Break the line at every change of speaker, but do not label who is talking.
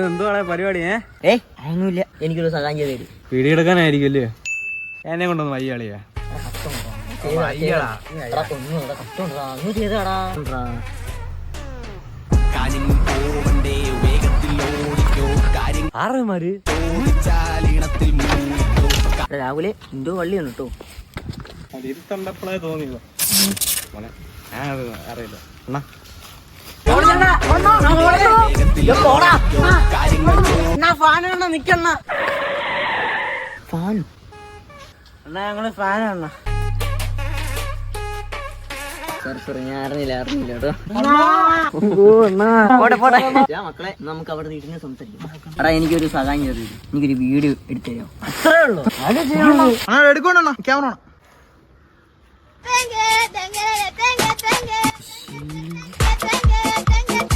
എന്തുവാണ് പരിപാടി?
ഒന്നുമില്ല, എനിക്കൊരു സഹായം ചെയ്ത് തരും.
വീഡിയോ എടുക്കാനായിരിക്കും അല്ലേ? എന്നെ കൊണ്ടൊന്ന് വയ്യാളിയാ.
രാവിലെ എന്തോ വള്ളിയാണ് കേട്ടോ.
ഇരുത്തണ്ടപ്പോഴേ തോന്നിയതോ ഞാനത് അറിയില്ല.
ഞങ്ങള് ഫാനാണ്. സോറി ഞാൻ അറിഞ്ഞില്ല കേട്ടോ. മക്കളെ നമുക്ക് അവിടെ ഇരുന്ന് സംസാരിക്കാം. എടാ എനിക്കൊരു സഹായം ചെയ്തു, എനിക്കൊരു വീഡിയോ എടുത്തു തരാം. അത്രേ ഉള്ളൂ.
എടുക്കണോ ക്യാമറ?